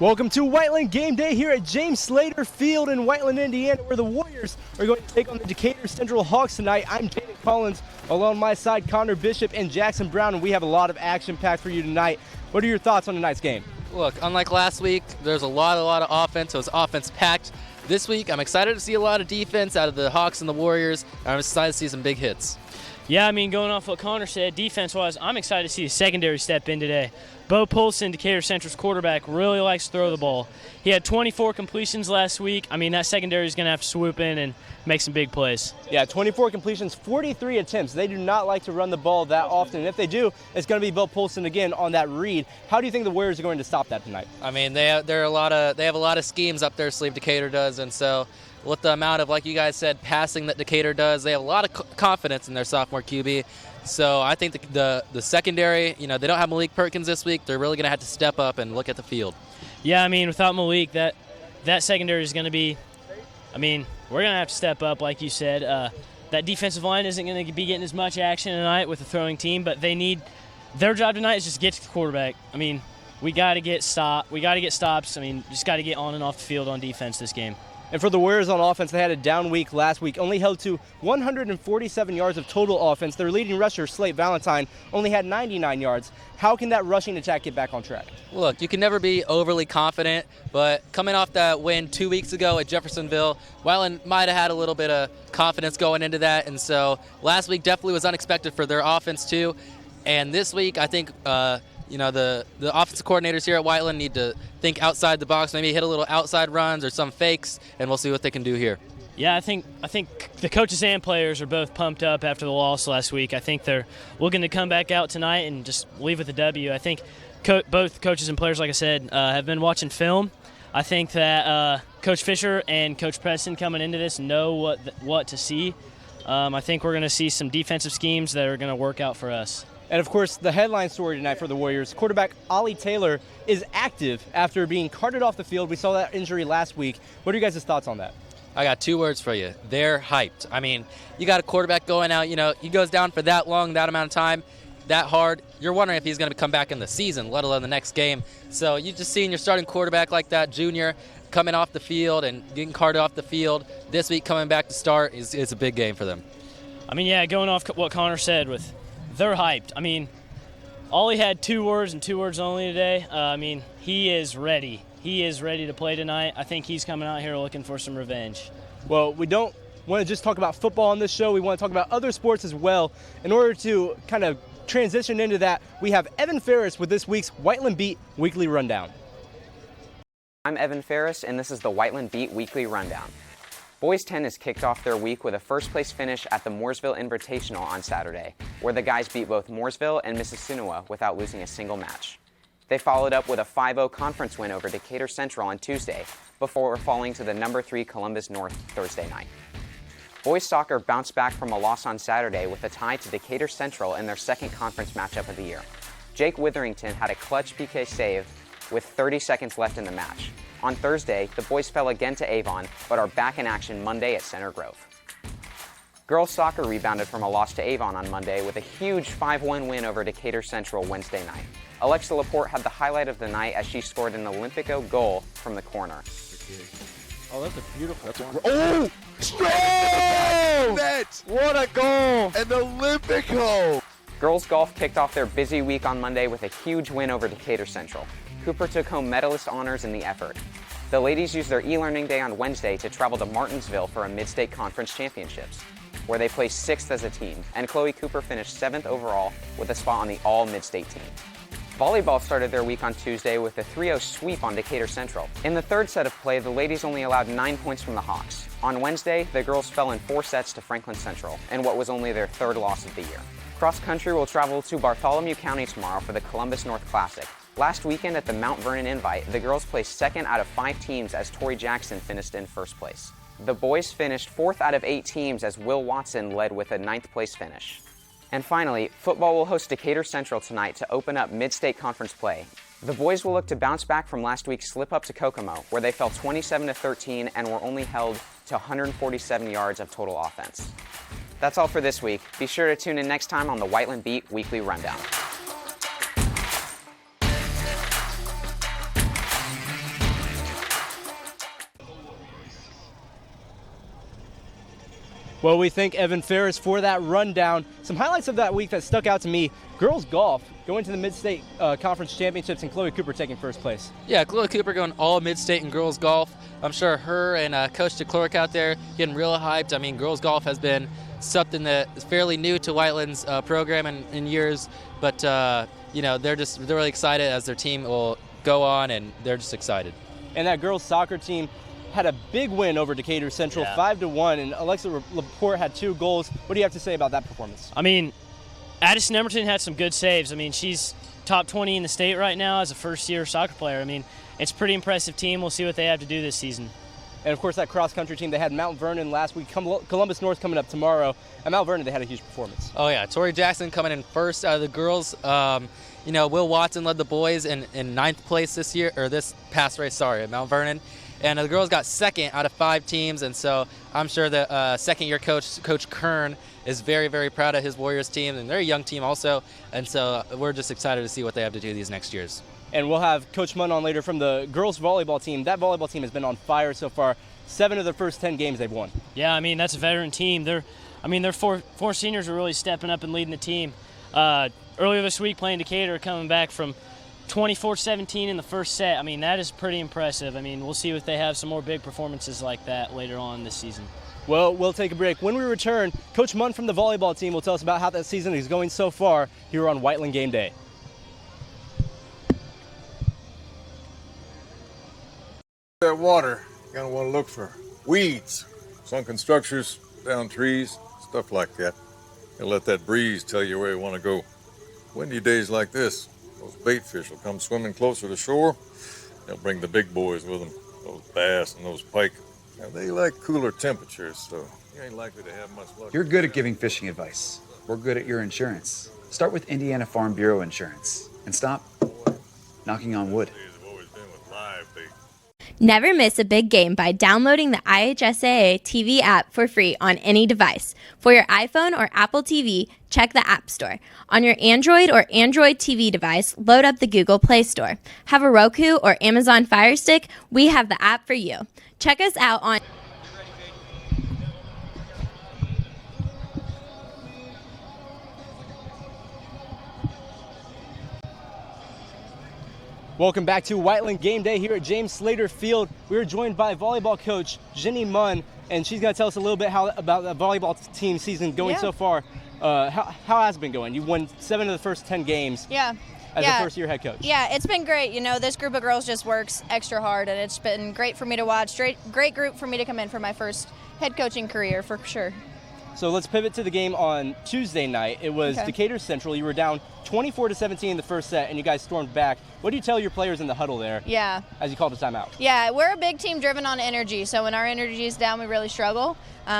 Welcome to Whiteland Game Day here at James Slater Field in Whiteland, Indiana, where the Warriors are going to take on the Decatur Central Hawks tonight. I'm Jayden Collins, along my side Connor Bishop and Jackson Brown, and we have a lot of action packed for you tonight. What are your thoughts on tonight's game? Look, unlike last week, there's a lot of offense, so it's offense packed. This week, I'm excited to see a lot of defense out of the Hawks and the Warriors, and I'm excited to see some big hits. Yeah, I mean, going off what Connor said, defense-wise, I'm excited to see the secondary step in today. Bo Polson, Decatur Central's quarterback, really likes to throw the ball. He had 24 completions last week. I mean, that secondary is going to have to swoop in and make some big plays. Yeah, 24 completions, 43 attempts. They do not like to run the ball that often. And if they do, it's going to be Bo Polson again on that read. How do you think the Warriors are going to stop that tonight? I mean, they have a lot of schemes up their sleeve, Decatur does, and so with the amount of, like you guys said, passing that Decatur does, they have a lot of confidence in their sophomore QB. So I think the secondary, they don't have Malik Perkins this week. They're really going to have to step up and look at the field. Yeah, I mean, without Malik, that secondary is going to be, we're going to have to step up, like you said. That defensive line isn't going to be getting as much action tonight with the throwing team, but their job tonight is just get to the quarterback. I mean, we got to get stops. Just got to get on and off the field on defense this game. And for the Warriors on offense, they had a down week last week, only held to 147 yards of total offense. Their leading rusher, Slate Valentine, only had 99 yards. How can that rushing attack get back on track? Look, you can never be overly confident, but coming off that win 2 weeks ago at Jeffersonville, Whiteland might have had a little bit of confidence going into that, and so last week definitely was unexpected for their offense too. And this week, I think the offensive coordinators here at Whiteland need to think outside the box, maybe hit a little outside runs or some fakes, and we'll see what they can do here. Yeah, I think the coaches and players are both pumped up after the loss last week. I think they're looking to come back out tonight and just leave with a W. I think both coaches and players, like I said, have been watching film. I think that Coach Fisher and Coach Preston coming into this know what to see. I think we're going to see some defensive schemes that are going to work out for us. And, of course, the headline story tonight for the Warriors, quarterback Ollie Taylor is active after being carted off the field. We saw that injury last week. What are you guys' thoughts on that? I got 2 words for you. They're hyped. I mean, you got a quarterback going out, he goes down for that long, that amount of time, that hard. You're wondering if he's going to come back in the season, let alone the next game. So you just seeing your starting quarterback like that, junior, coming off the field and getting carted off the field this week, coming back to start is a big game for them. I mean, yeah, going off what Connor said they're hyped. I mean, Ollie had 2 words and 2 words only today. He is ready. He is ready to play tonight. I think he's coming out here looking for some revenge. Well, we don't want to just talk about football on this show. We want to talk about other sports as well. In order to kind of transition into that, we have Evan Ferris with this week's Whiteland Beat Weekly Rundown. I'm Evan Ferris, and this is the Whiteland Beat Weekly Rundown. Boys tennis kicked off their week with a first-place finish at the Mooresville Invitational on Saturday, where the guys beat both Mooresville and Mississinawa without losing a single match. They followed up with a 5-0 conference win over Decatur Central on Tuesday, before falling to the number 3 Columbus North Thursday night. Boys soccer bounced back from a loss on Saturday with a tie to Decatur Central in their second conference matchup of the year. Jake Witherington had a clutch PK save with 30 seconds left in the match. On Thursday, the boys fell again to Avon, but are back in action Monday at Center Grove. Girls soccer rebounded from a loss to Avon on Monday with a huge 5-1 win over Decatur Central Wednesday night. Alexa Laporte had the highlight of the night as she scored an Olympico goal from the corner. Oh, that's a beautiful. Oh! Strong! What a goal! An Olympico! Girls golf kicked off their busy week on Monday with a huge win over Decatur Central. Cooper took home medalist honors in the effort. The ladies used their e-learning day on Wednesday to travel to Martinsville for a Mid-State Conference Championships, where they placed 6th as a team, and Chloe Cooper finished 7th overall with a spot on the all-Mid-State team. Volleyball started their week on Tuesday with a 3-0 sweep on Decatur Central. In the third set of play, the ladies only allowed 9 points from the Hawks. On Wednesday, the girls fell in 4 sets to Franklin Central, in what was only their 3rd loss of the year. Cross country will travel to Bartholomew County tomorrow for the Columbus North Classic. Last weekend at the Mount Vernon Invite, the girls placed 2nd out of 5 teams as Tori Jackson finished in 1st place. The boys finished 4th out of 8 teams as Will Watson led with a 9th place finish. And finally, football will host Decatur Central tonight to open up Mid-State Conference play. The boys will look to bounce back from last week's slip-up to Kokomo, where they fell 27-13 and were only held to 147 yards of total offense. That's all for this week. Be sure to tune in next time on the Whiteland Beat Weekly Rundown. Well, we thank Evan Ferris for that rundown. Some highlights of that week that stuck out to me: girls golf going to the Mid-State Conference Championships, and Chloe Cooper taking first place. Yeah, Chloe Cooper going all Mid-State in girls golf. I'm sure her and Coach DeClerc out there getting real hyped. I mean, girls golf has been something that is fairly new to Whiteland's program in years, but they're really excited as their team will go on, and they're just excited. And that girls soccer team had a big win over Decatur Central, 5-1, and Alexa Laporte had 2 goals. What do you have to say about that performance? I mean, Addison Emerton had some good saves. I mean, she's top 20 in the state right now as a first-year soccer player. I mean, it's a pretty impressive team. We'll see what they have to do this season. And, of course, that cross-country team, they had Mount Vernon last week, Columbus North coming up tomorrow. At Mount Vernon, they had a huge performance. Oh, yeah. Tori Jackson coming in first out of the girls. Will Watson led the boys in 9th place this past race, at Mount Vernon. And the girls got second out of 5 teams, and so I'm sure the second-year Coach Kern, is very, very proud of his Warriors team, and they're a young team also, and so we're just excited to see what they have to do these next years. And we'll have Coach Munn on later from the girls volleyball team. That volleyball team has been on fire so far. 7 of their first 10 games they've won. Yeah, I mean, that's a veteran team. Their four seniors are really stepping up and leading the team. Earlier this week playing Decatur, coming back from 24-17 in the first set. I mean, that is pretty impressive. I mean, we'll see if they have some more big performances like that later on this season. Well, we'll take a break. When we return, Coach Munn from the volleyball team will tell us about how that season is going so far here on Whiteland Game Day. That water, you're gonna want to look for weeds, sunken structures, down trees, stuff like that. And let that breeze tell you where you want to go. Windy days like this, those bait fish will come swimming closer to shore. They'll bring the big boys with them, those bass and those pike. Now, they like cooler temperatures, so you ain't likely to have much luck. You're good at giving fishing advice. We're good at your insurance. Start with Indiana Farm Bureau Insurance and stop knocking on wood. Never miss a big game by downloading the IHSAA TV app for free on any device. For your iPhone or Apple TV, check the App Store. On your Android or Android TV device, load up the Google Play Store. Have a Roku or Amazon Fire Stick? We have the app for you. Check us out on... Welcome back to Whiteland Game Day here at James Slater Field. We are joined by volleyball coach Jenny Munn, and she's going to tell us a little bit about the volleyball team season going so far. How has it been going? You won 7 of the first 10 games as a first-year head coach. Yeah, it's been great. You know, this group of girls just works extra hard, and it's been great for me to watch. Great group for me to come in for my first head coaching career, for sure. So let's pivot to the game on Tuesday night. It was Decatur Central. You were down 24-17 in the first set, and you guys stormed back. What do you tell your players in the huddle there? Yeah. As you called a timeout? Yeah, we're a big team driven on energy. So when our energy is down, we really struggle.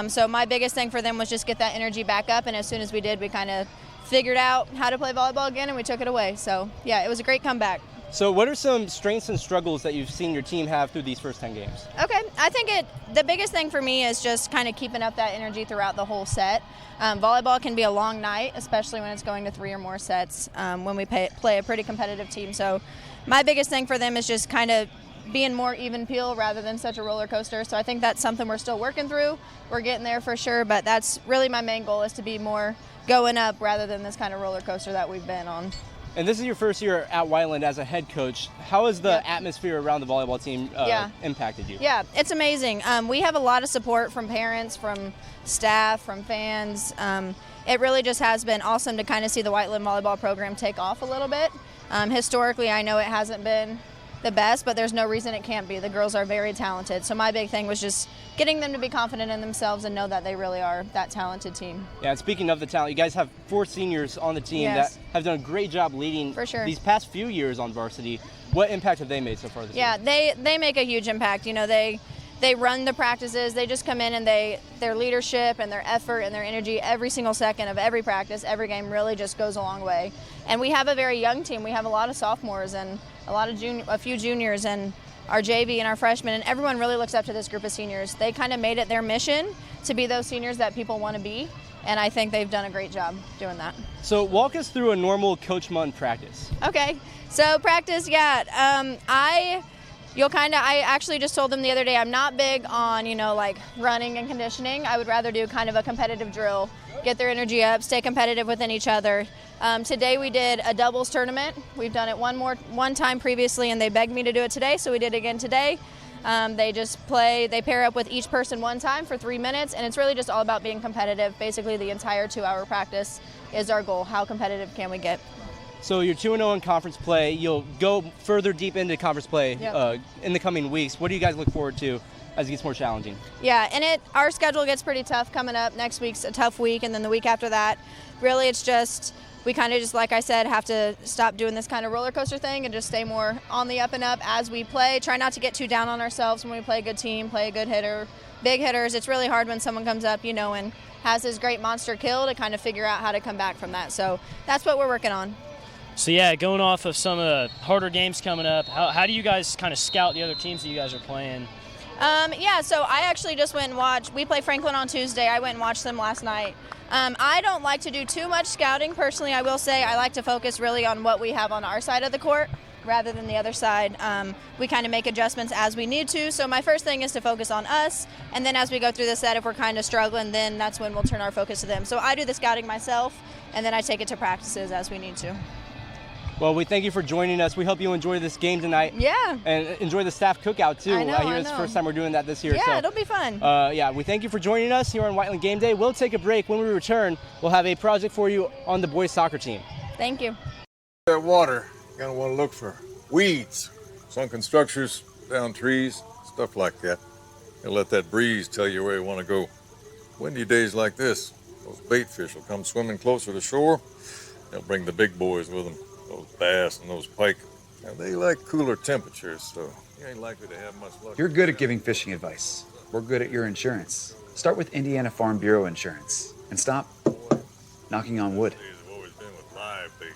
So my biggest thing for them was just get that energy back up, and as soon as we did, we kind of figured out how to play volleyball again, and we took it away. So yeah, it was a great comeback. So what are some strengths and struggles that you've seen your team have through these first 10 games? Okay, I think the biggest thing for me is just kind of keeping up that energy throughout the whole set. Volleyball can be a long night, especially when it's going to 3 or more sets when we play a pretty competitive team. So my biggest thing for them is just kind of being more even keel rather than such a roller coaster. So I think that's something we're still working through. We're getting there for sure, but that's really my main goal, is to be more going up rather than this kind of roller coaster that we've been on. And this is your first year at Whiteland as a head coach. How has the atmosphere around the volleyball team impacted you? Yeah, it's amazing. We have a lot of support from parents, from staff, from fans. It really just has been awesome to kind of see the Whiteland volleyball program take off a little bit. Historically, I know it hasn't been the best, but there's no reason it can't be. The girls are very talented. So my big thing was just getting them to be confident in themselves and know that they really are that talented team. Yeah, and speaking of the talent, you guys have 4 seniors on the team that have done a great job leading these past few years on varsity. What impact have they made so far this year? Yeah, they make a huge impact. You know, they run the practices. They just come in and their leadership and their effort and their energy every single second of every practice, every game really just goes a long way. And we have a very young team. We have a lot of sophomores and a few juniors and our JV and our freshmen, and everyone really looks up to this group of seniors. They kind of made it their mission to be those seniors that people want to be, and I think they've done a great job doing that. So walk us through a normal Coach Munn practice. Okay, so practice, I actually just told them the other day, I'm not big on, like running and conditioning. I would rather do kind of a competitive drill, get their energy up, stay competitive within each other. Today we did a doubles tournament. We've done it one time previously, and they begged me to do it today, so we did it again today. They pair up with each person one time for 3 minutes, and it's really just all about being competitive. Basically, the entire 2-hour practice is our goal. How competitive can we get? So you're 2-0 in conference play. You'll go further deep into conference play in the coming weeks. What do you guys look forward to as it gets more challenging? Yeah, and our schedule gets pretty tough coming up. Next week's a tough week, and then the week after that, really it's just, we kind of just, like I said, have to stop doing this kind of roller coaster thing and just stay more on the up and up as we play. Try not to get too down on ourselves when we play a good team, play a good hitter. Big hitters, it's really hard when someone comes up, and has this great monster kill to kind of figure out how to come back from that. So that's what we're working on. So, yeah, going off of some of the harder games coming up, how do you guys kind of scout the other teams that you guys are playing? So I actually just went and watched. We play Franklin on Tuesday. I went and watched them last night. I don't like to do too much scouting. Personally, I will say I like to focus really on what we have on our side of the court rather than the other side. We kind of make adjustments as we need to. So my first thing is to focus on us, and then as we go through the set, if we're kind of struggling, then that's when we'll turn our focus to them. So I do the scouting myself, and then I take it to practices as we need to. Well, we thank you for joining us. We hope you enjoy this game tonight. Yeah. And enjoy the staff cookout, too. I hear it's the first time we're doing that this year. Yeah, so, it'll be fun. We thank you for joining us here on Whiteland Game Day. We'll take a break. When we return, we'll have a project for you on the boys soccer team. Thank you. That water, you're going to want to look for weeds, sunken structures, down trees, stuff like that. You'll let that breeze tell you where you want to go. Windy days like this, those bait fish will come swimming closer to shore. They'll bring the big boys with them. Those bass and those pike. Now, they like cooler temperatures, so you ain't likely to have much luck. You're good at giving fishing advice. We're good at your insurance. Start with Indiana Farm Bureau Insurance and stop knocking on wood. Have always been with live bait.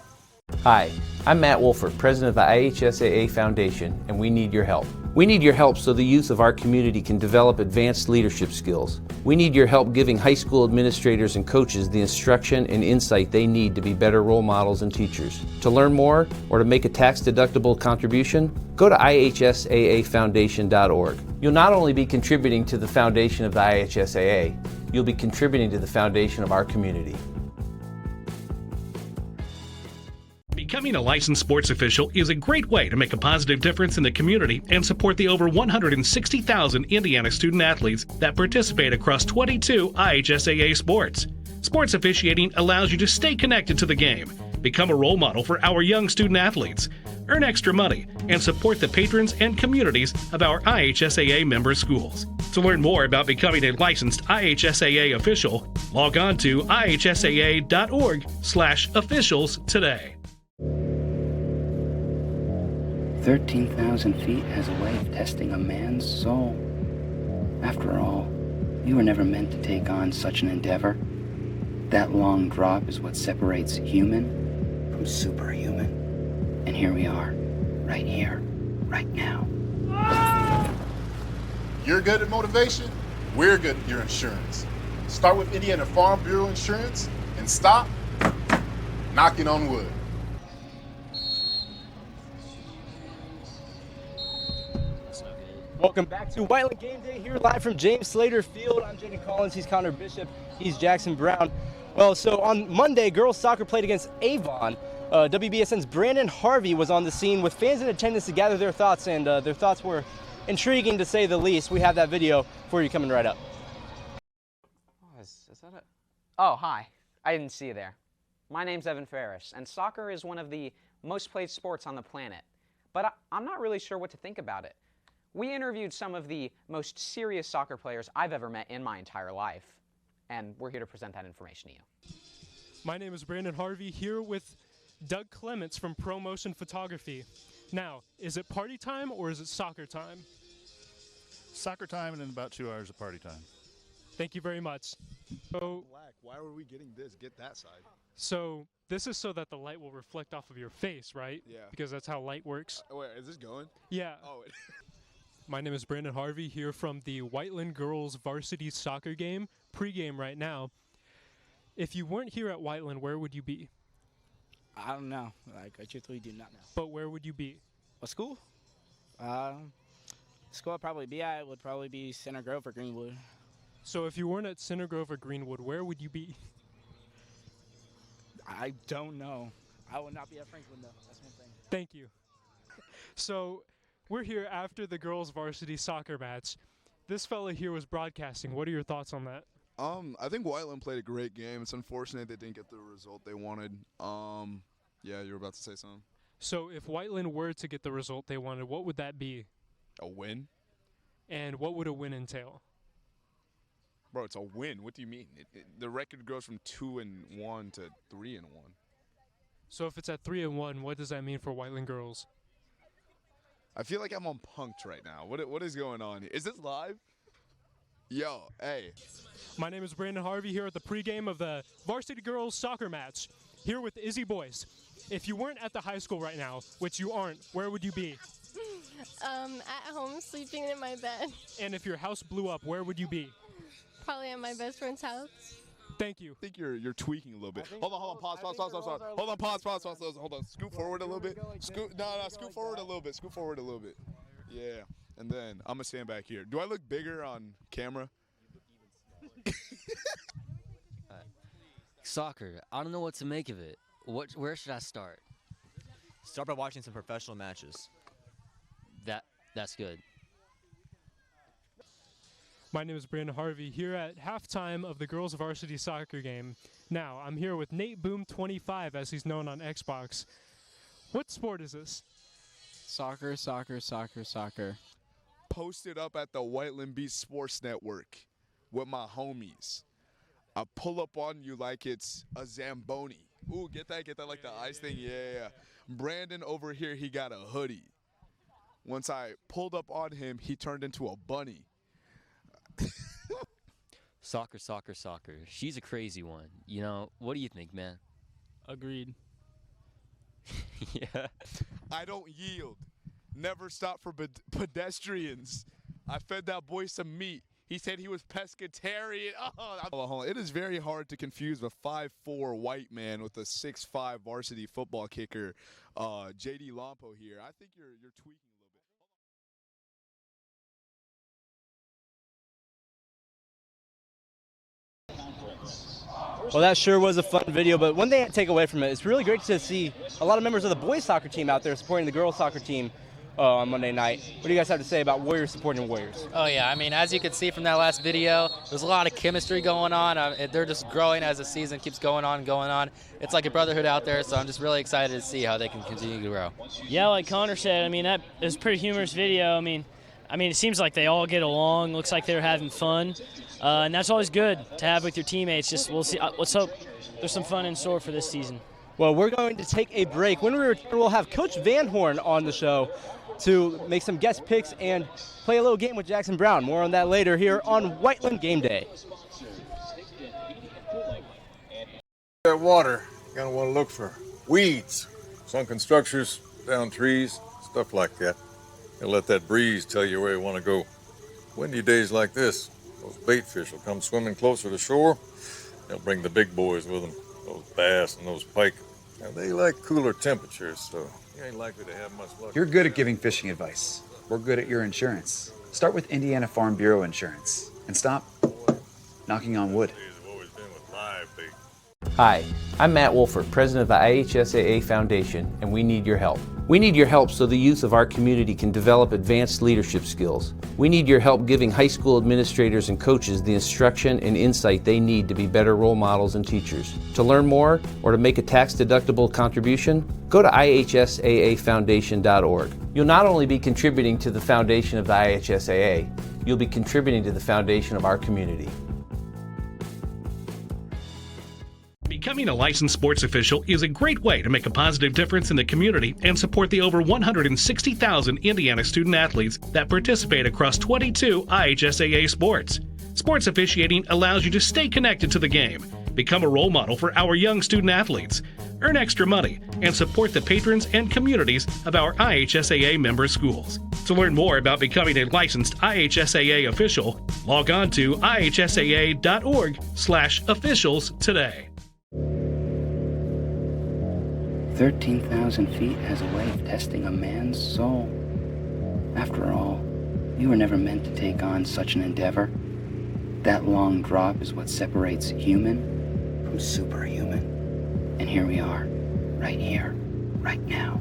Hi, I'm Matt Wolford, president of the IHSAA Foundation, and we need your help. We need your help so the youth of our community can develop advanced leadership skills. We need your help giving high school administrators and coaches the instruction and insight they need to be better role models and teachers. To learn more or to make a tax-deductible contribution, go to ihsaafoundation.org. You'll not only be contributing to the foundation of the IHSAA, you'll be contributing to the foundation of our community. Becoming a licensed sports official is a great way to make a positive difference in the community and support the over 160,000 Indiana student athletes that participate across 22 IHSAA sports. Sports officiating allows you to stay connected to the game, become a role model for our young student athletes, earn extra money, and support the patrons and communities of our IHSAA member schools. To learn more about becoming a licensed IHSAA official, log on to ihsaa.org/officials today. 13,000 feet has a way of testing a man's soul. After all, you were never meant to take on such an endeavor. That long drop is what separates human from superhuman. And here we are, right here, right now. You're good at motivation, we're good at your insurance. Start with Indiana Farm Bureau Insurance and stop knocking on wood. Welcome back to Whiteland Game Day here live from James Slater Field. I'm Jayden Collins, he's Connor Bishop, he's Jackson Brown. Well, so on Monday, girls soccer played against Avon. WBSN's Brandon Harvey was on the scene with fans in attendance to gather their thoughts, and their thoughts were intriguing to say the least. We have that video for you coming right up. Is that it? Oh, hi. I didn't see you there. My name's Evan Ferris, and soccer is one of the most played sports on the planet. But I'm not really sure what to think about it. We interviewed some of the most serious soccer players I've ever met in my entire life, and we're here to present that information to you. My name is Brandon Harvey, here with Doug Clements from ProMotion Photography. Now, is it party time or is it soccer time? Soccer time, and in about 2 hours of party time. Thank you very much. So, black. Why were we getting this? Get that side. So this is so that the light will reflect off of your face, right? Yeah. Because that's how light works. Wait, is this going? Yeah. Oh. My name is Brandon Harvey, here from the Whiteland girls varsity soccer game, pregame right now. If you weren't here at Whiteland, where would you be? I don't know. Like, I truthfully do not know. But where would you be? What school? school I'd probably be at would probably be Center Grove or Greenwood. So if you weren't at Center Grove or Greenwood, where would you be? I don't know. I would not be at Franklin, though. That's one thing. Thank you. So we're here after the girls' varsity soccer match. This fella here was broadcasting. What are your thoughts on that? I think Whiteland played a great game. It's unfortunate they didn't get the result they wanted. Yeah, you were about to say something. So if Whiteland were to get the result they wanted, what would that be? A win? And what would a win entail? Bro, it's a win. What do you mean? The record goes from 2-1 to 3-1. So if it's at 3-1, what does that mean for Whiteland girls? I feel like I'm on punked right now. What is going on here? Is this live? Yo, hey. My name is Brandon Harvey here at the pregame of the varsity girls soccer match. Here with Izzy Boyce. If you weren't at the high school right now, which you aren't, where would you be? At home, sleeping in my bed. And if your house blew up, where would you be? Probably at my best friend's house. Thank you. I think you're tweaking a little bit. Hold on, pause. Hold on, pause. Hold on, scoot forward a little bit. Scoot forward a little bit. Scoot forward a little bit. Yeah, and then I'm gonna stand back here. Do I look bigger on camera? Soccer. I don't know what to make of it. Where should I start? Start by watching some professional matches. That's good. My name is Brandon Harvey here at halftime of the girls' varsity soccer game. Now, I'm here with Nate Boom 25, as he's known on Xbox. What sport is this? Soccer. Posted up at the Whiteland Beach Sports Network with my homies. I pull up on you like it's a Zamboni. Ooh, get that like the ice thing? Yeah. Brandon over here, he got a hoodie. Once I pulled up on him, he turned into a bunny. Soccer. She's a crazy one. You know, what do you think, man? Agreed. Yeah. I don't yield. Never stop for pedestrians. I fed that boy some meat. He said he was pescatarian. Hold on. It is very hard to confuse a 5'4" white man with a 6'5" varsity football kicker, J.D. Lompo here. I think you're tweaking a little bit. Well, that sure was a fun video, but one thing I take away from it, it's really great to see a lot of members of the boys soccer team out there supporting the girls soccer team on Monday night. What do you guys have to say about Warriors supporting Warriors? Oh, yeah. I mean, as you can see from that last video, there's a lot of chemistry going on. They're just growing as the season keeps going on. It's like a brotherhood out there, so I'm just really excited to see how they can continue to grow. Yeah, like Connor said, I mean, that is a pretty humorous video. I mean, it seems like they all get along. Looks like they're having fun. And that's always good to have with your teammates. Just we'll see. Let's hope there's some fun in store for this season. Well, we're going to take a break. When we return, we'll have Coach VanHorn on the show to make some guest picks and play a little game with Jackson Brown. More on that later here on Whiteland Game Day. That water, you're going to want to look for weeds, sunken structures, down trees, stuff like that. And let that breeze tell you where you want to go. Windy days like this, those bait fish will come swimming closer to shore. They'll bring the big boys with them, those bass and those pike. Now, they like cooler temperatures, so you ain't likely to have much luck. You're good at giving fishing advice. We're good at your insurance. Start with Indiana Farm Bureau Insurance and stop knocking on wood. Hi, I'm Matt Wolford, president of the IHSAA Foundation, and we need your help. We need your help so the youth of our community can develop advanced leadership skills. We need your help giving high school administrators and coaches the instruction and insight they need to be better role models and teachers. To learn more or to make a tax-deductible contribution, go to ihsaafoundation.org. You'll not only be contributing to the foundation of the IHSAA, you'll be contributing to the foundation of our community. Becoming a licensed sports official is a great way to make a positive difference in the community and support the over 160,000 Indiana student athletes that participate across 22 IHSAA sports. Sports officiating allows you to stay connected to the game, become a role model for our young student athletes, earn extra money, and support the patrons and communities of our IHSAA member schools. To learn more about becoming a licensed IHSAA official, log on to ihsaa.org/officials today. 13,000 feet has a way of testing a man's soul. After all, You were never meant to take on such an endeavor. That long drop is what separates human from superhuman. And here we are, right here, right now.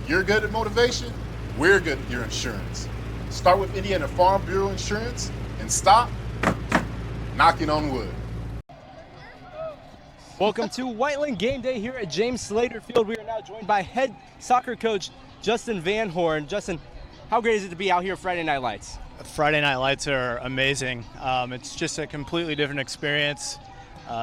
You're good at motivation, we're good at your insurance. Start with Indiana Farm Bureau Insurance and stop knocking on wood. Welcome to Whiteland Game Day here at James Slater Field. We are now joined by head soccer coach Justin VanHorn. Justin, how great is it to be out here Friday Night Lights? Friday Night Lights are amazing. It's just a completely different experience.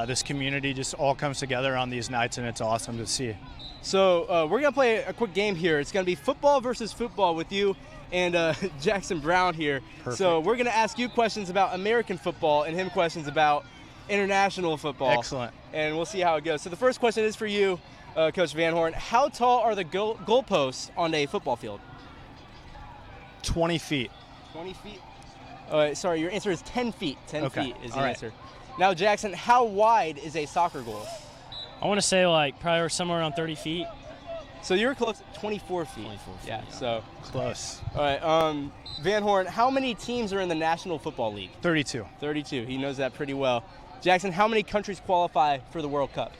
This community just all comes together on these nights, and it's awesome to see. So we're going to play a quick game here. It's going to be football versus football with you and Jackson Brown here. Perfect. So we're going to ask you questions about American football and him questions about international football. Excellent. And we'll see how it goes. So the first question is for you, Coach VanHorn. How tall are the goalposts on a football field? 20 feet. 20 feet? Sorry, your answer is 10 feet. 10 Okay. feet is the All right. answer. Now, Jackson, how wide is a soccer goal? I want to say like probably somewhere around 30 feet. So you're close to 24 feet. 24 feet. Yeah, so. Close. All right, VanHorn, how many teams are in the National Football League? 32. 32. He knows that pretty well. Jackson, how many countries qualify for the World Cup?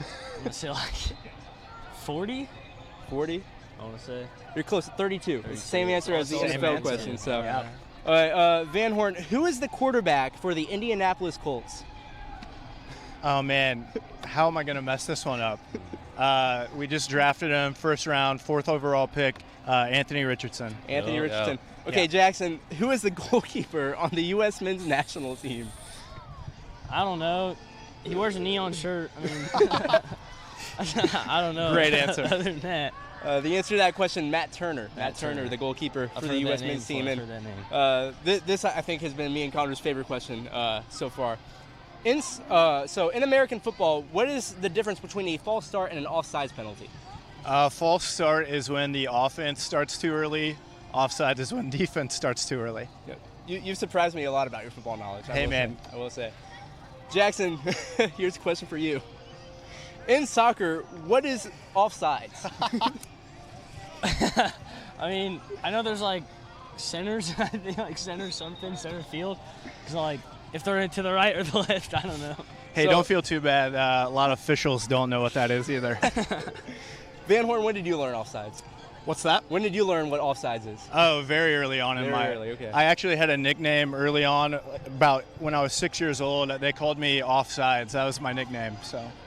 I'm going to say like 40? 40? I want to say. You're close to 32. It's the same answer as the Same NFL answer. question. So. Yeah. All right, VanHorn, who is the quarterback for the Indianapolis Colts? Oh, man. How am I going to mess this one up? We just drafted him, first round, 4th overall pick, Anthony Richardson. Anthony Richardson. Yeah. Okay, Jackson, who is the goalkeeper on the U.S. men's national team? I don't know. He wears a neon shirt. I mean, I don't know. Great answer. Other than that. The answer to that question, Matt Turner. Matt Turner, Turner. the goalkeeper I've for the heard U.S. that name men's team. before. And I've heard that name. this, I think, has been me and Connor's favorite question so far. So in American football, what is the difference between a false start and an offsides penalty? False start is when the offense starts too early. Offsides is when defense starts too early. You've surprised me a lot about your football knowledge. Hey, man. I will say. Jackson, here's a question for you. In soccer, what is offsides? I mean, I know there's like centers, I think like center something, center field. Because like, if they're to the right or the left, I don't know. Hey, don't feel too bad. A lot of officials don't know what that is either. VanHorn, when did you learn offsides? What's that? When did you learn what offsides is? Oh, very early on Very early, okay. I actually had a nickname early on, about when I was 6 years old. They called me Offsides. That was my nickname.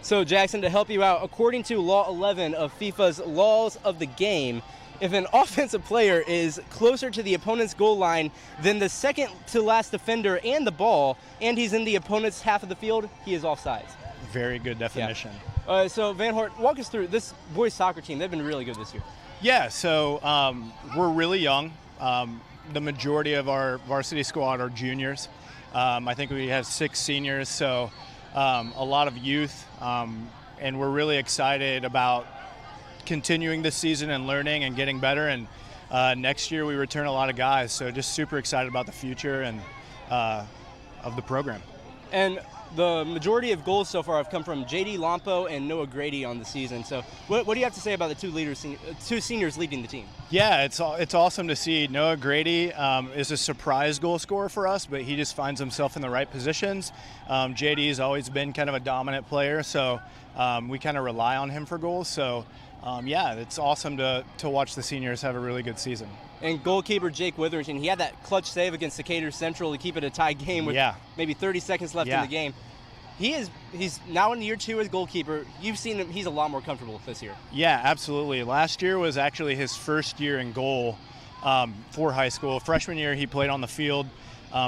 So Jackson, to help you out, according to Law 11 of FIFA's Laws of the Game, if an offensive player is closer to the opponent's goal line than the second to last defender and the ball, and he's in the opponent's half of the field, he is offsides. Very good definition. Yeah. So VanHorn, walk us through this boys soccer team. They've been really good this year. Yeah, so we're really young. The majority of our varsity squad are juniors. I think we have 6 seniors, so a lot of youth, and we're really excited about continuing this season and learning and getting better. And next year we return a lot of guys, so just super excited about the future and of the program. And the majority of goals so far have come from J.D. Lompo and Noah Grady on the season. So what do you have to say about the two seniors leading the team? Yeah, it's awesome to see. Noah Grady is a surprise goal scorer for us, but he just finds himself in the right positions. J.D. has always been kind of a dominant player, so we kind of rely on him for goals. So, yeah, it's awesome to watch the seniors have a really good season. And goalkeeper Jake Witherington, he had that clutch save against Decatur Central to keep it a tie game with maybe 30 seconds left in the game. He's now in year 2 as goalkeeper. You've seen him; he's a lot more comfortable this year. Yeah, absolutely. Last year was actually his first year in goal for high school. Freshman year, he played on the field.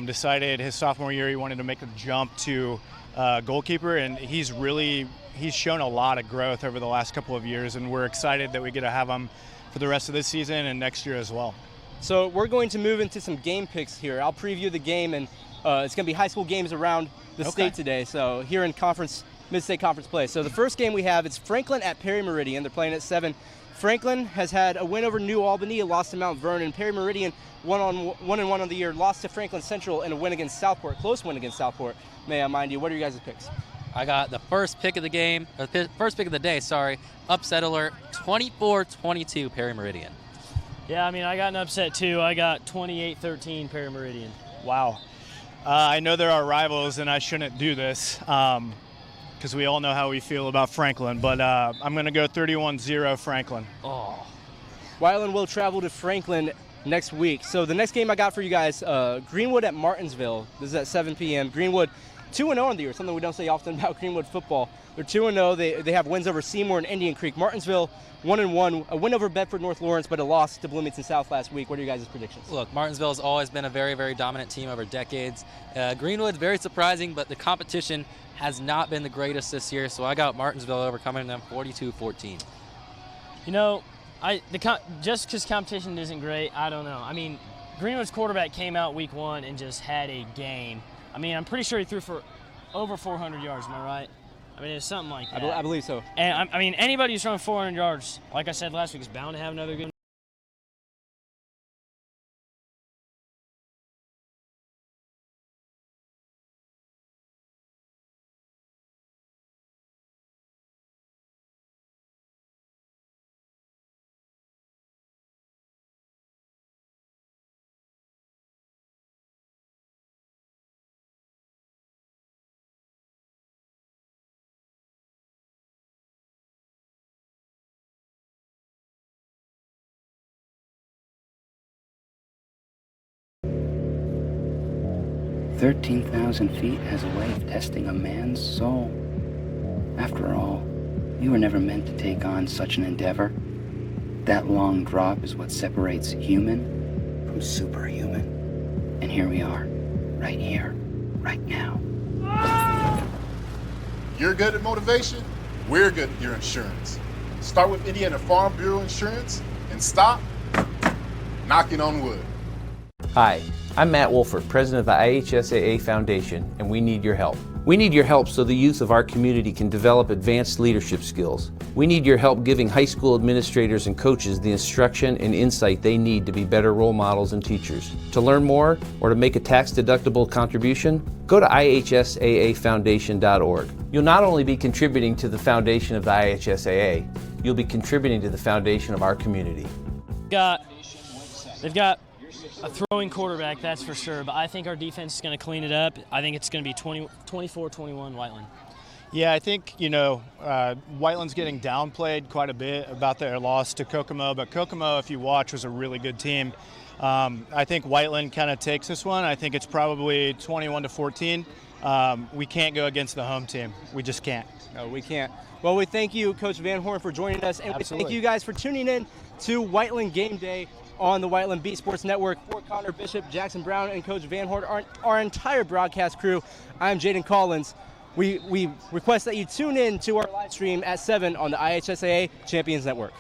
Decided his sophomore year he wanted to make the jump to goalkeeper, and he's shown a lot of growth over the last couple of years, and we're excited that we get to have him for the rest of this season and next year as well. So we're going to move into some game picks here. I'll preview the game, and it's going to be high school games around the state today. So here in mid-state conference play. So the first game we have, it's Franklin at Perry Meridian. They're playing at 7. Franklin has had a win over New Albany, a loss to Mount Vernon. Perry Meridian, 1-1 on the year, lost to Franklin Central, and a win against Southport, close win against Southport. May I mind you, what are your guys' picks? I got the first pick of the game, or first pick of the day, sorry. Upset alert, 24-22 Perry Meridian. Yeah, I mean, I got an upset too. I got 28-13 Perry Meridian. Wow. I know there are rivals, and I shouldn't do this because we all know how we feel about Franklin, but I'm going to go 31-0 Franklin. Oh. Whiteland will travel to Franklin next week. So the next game I got for you guys, Greenwood at Martinsville. This is at 7 p.m. Greenwood 2-0 on the year, something we don't say often about Greenwood football. They're 2-0. They have wins over Seymour and Indian Creek. Martinsville 1-1, a win over Bedford North Lawrence, but a loss to Bloomington South last week. What are your guys' predictions? Look, Martinsville has always been a very, very dominant team over decades. Greenwood's very surprising, but the competition has not been the greatest this year, so I got Martinsville overcoming them 42-14. You know, just because competition isn't great, I don't know. I mean, Greenwood's quarterback came out week 1 and just had a game. I mean, I'm pretty sure he threw for over 400 yards, am I right? I mean, it's something like that. I believe so. And I mean, anybody who's throwing 400 yards, like I said last week, is bound to have another good. "13,000 feet has a way of testing a man's soul. After all, you were never meant to take on such an endeavor. That long drop is what separates human from superhuman. And here we are, right here, right now." You're good at motivation, we're good at your insurance. Start with Indiana Farm Bureau Insurance and stop knocking on wood. Hi, I'm Matt Wolford, president of the IHSAA Foundation, and we need your help. We need your help so the youth of our community can develop advanced leadership skills. We need your help giving high school administrators and coaches the instruction and insight they need to be better role models and teachers. To learn more or to make a tax-deductible contribution, go to ihsaafoundation.org. You'll not only be contributing to the foundation of the IHSAA, you'll be contributing to the foundation of our community. They've got a throwing quarterback, that's for sure, but I think our defense is going to clean it up. I think it's going to be 24-21 Whiteland. Yeah, I think, Whiteland's getting downplayed quite a bit about their loss to Kokomo, but Kokomo, if you watch, was a really good team. I think Whiteland kind of takes this one. I think it's probably 21-14. We can't go against the home team. We just can't. No, we can't. Well, we thank you, Coach VanHorn, for joining us, and we thank you guys for tuning in to Whiteland Game Day on the Whiteland Beat Sports Network. For Connor Bishop, Jackson Brown, and Coach VanHorn, our entire broadcast crew, I'm Jayden Collins. We request that you tune in to our live stream at 7 on the IHSAA Champions Network.